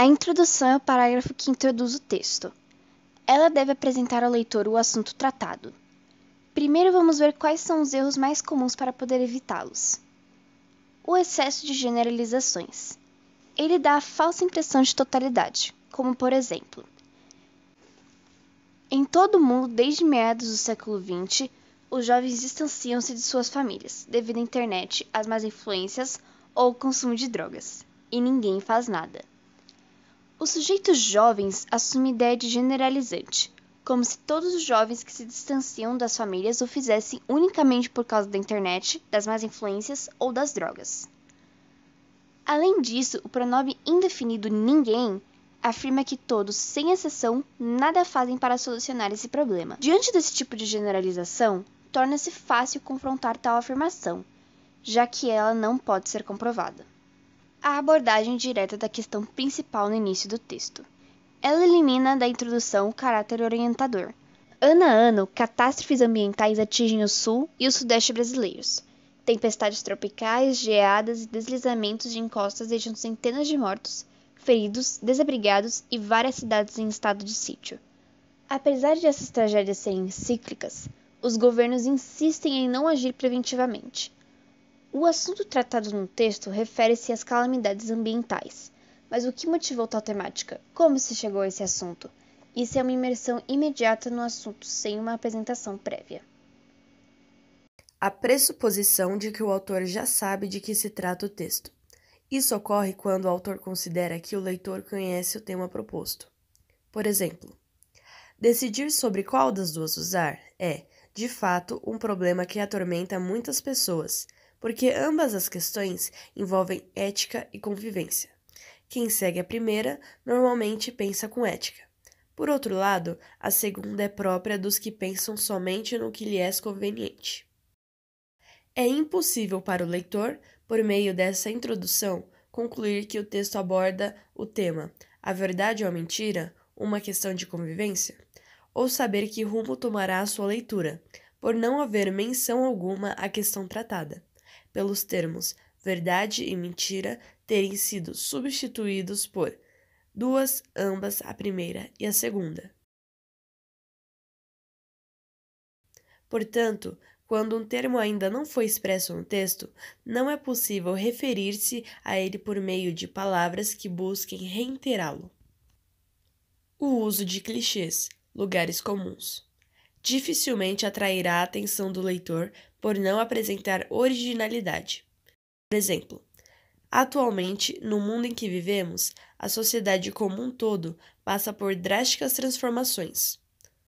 A introdução é o parágrafo que introduz o texto. Ela deve apresentar ao leitor o assunto tratado. Primeiro vamos ver quais são os erros mais comuns para poder evitá-los. O excesso de generalizações. Ele dá a falsa impressão de totalidade, como por exemplo: em todo o mundo, desde meados do século XX, os jovens distanciam-se de suas famílias, devido à internet, às más influências ou ao consumo de drogas, e ninguém faz nada. Os sujeitos jovens assumem ideia de generalizante, como se todos os jovens que se distanciam das famílias o fizessem unicamente por causa da internet, das más influências ou das drogas. Além disso, o pronome indefinido ninguém afirma que todos, sem exceção, nada fazem para solucionar esse problema. Diante desse tipo de generalização, torna-se fácil confrontar tal afirmação, já que ela não pode ser comprovada. A abordagem direta da questão principal no início do texto. Ela elimina da introdução o caráter orientador. Ano a ano, catástrofes ambientais atingem o sul e o sudeste brasileiros. Tempestades tropicais, geadas e deslizamentos de encostas deixam centenas de mortos, feridos, desabrigados e várias cidades em estado de sítio. Apesar de essas tragédias serem cíclicas, os governos insistem em não agir preventivamente. O assunto tratado no texto refere-se às calamidades ambientais. Mas o que motivou tal temática? Como se chegou a esse assunto? Isso é uma imersão imediata no assunto, sem uma apresentação prévia. A pressuposição de que o autor já sabe de que se trata o texto. Isso ocorre quando o autor considera que o leitor conhece o tema proposto. Por exemplo, decidir sobre qual das duas usar é, de fato, um problema que atormenta muitas pessoas, porque ambas as questões envolvem ética e convivência. Quem segue a primeira normalmente pensa com ética. Por outro lado, a segunda é própria dos que pensam somente no que lhe é conveniente. É impossível para o leitor, por meio dessa introdução, concluir que o texto aborda o tema a verdade ou a mentira, uma questão de convivência, ou saber que rumo tomará a sua leitura, por não haver menção alguma à questão tratada, pelos termos verdade e mentira terem sido substituídos por duas, ambas, a primeira e a segunda. Portanto, quando um termo ainda não foi expresso no texto, não é possível referir-se a ele por meio de palavras que busquem reiterá-lo. O uso de clichês, lugares comuns. Dificilmente atrairá a atenção do leitor por não apresentar originalidade. Por exemplo, atualmente, no mundo em que vivemos, a sociedade como um todo passa por drásticas transformações.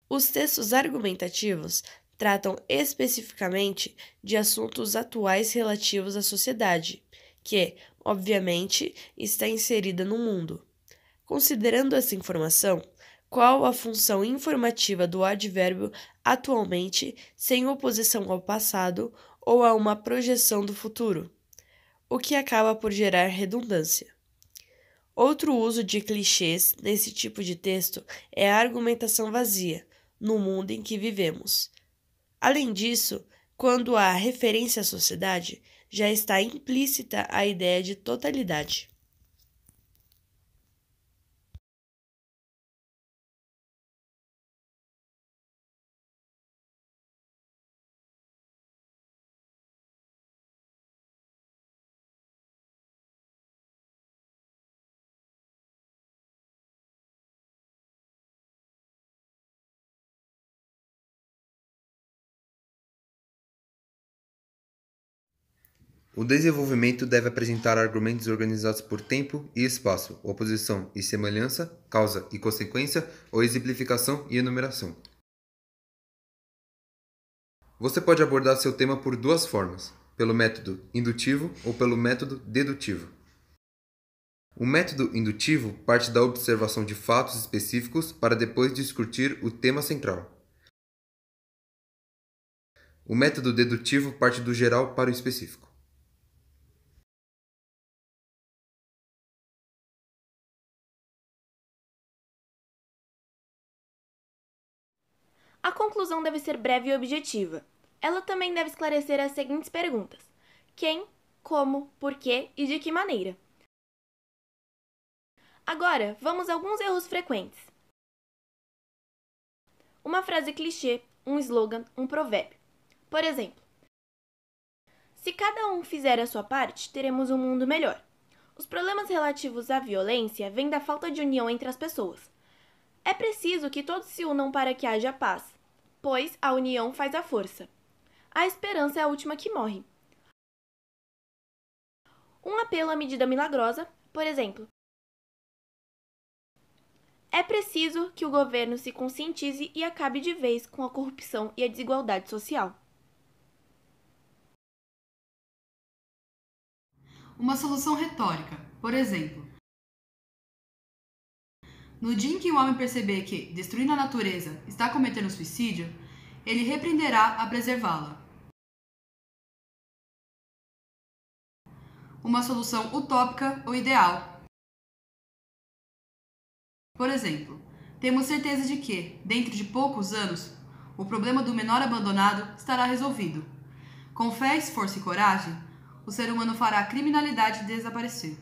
Os textos argumentativos tratam especificamente de assuntos atuais relativos à sociedade, que, obviamente, está inserida no mundo. Considerando essa informação, qual a função informativa do advérbio atualmente sem oposição ao passado ou a uma projeção do futuro, o que acaba por gerar redundância. Outro uso de clichês nesse tipo de texto é a argumentação vazia, no mundo em que vivemos. Além disso, quando há referência à sociedade, já está implícita a ideia de totalidade. O desenvolvimento deve apresentar argumentos organizados por tempo e espaço, oposição e semelhança, causa e consequência, ou exemplificação e enumeração. Você pode abordar seu tema por duas formas, pelo método indutivo ou pelo método dedutivo. O método indutivo parte da observação de fatos específicos para depois discutir o tema central. O método dedutivo parte do geral para o específico. A conclusão deve ser breve e objetiva. Ela também deve esclarecer as seguintes perguntas: quem, como, por quê e de que maneira. Agora, vamos a alguns erros frequentes. Uma frase clichê, um slogan, um provérbio. Por exemplo, se cada um fizer a sua parte, teremos um mundo melhor. Os problemas relativos à violência vêm da falta de união entre as pessoas. É preciso que todos se unam para que haja paz, pois a união faz a força. A esperança é a última que morre. Um apelo à medida milagrosa, por exemplo. É preciso que o governo se conscientize e acabe de vez com a corrupção e a desigualdade social. Uma solução retórica, por exemplo. No dia em que o homem perceber que, destruindo a natureza, está cometendo suicídio, ele repreenderá a preservá-la. Uma solução utópica ou ideal. Por exemplo, temos certeza de que, dentro de poucos anos, o problema do menor abandonado estará resolvido. Com fé, esforço e coragem, o ser humano fará a criminalidade desaparecer.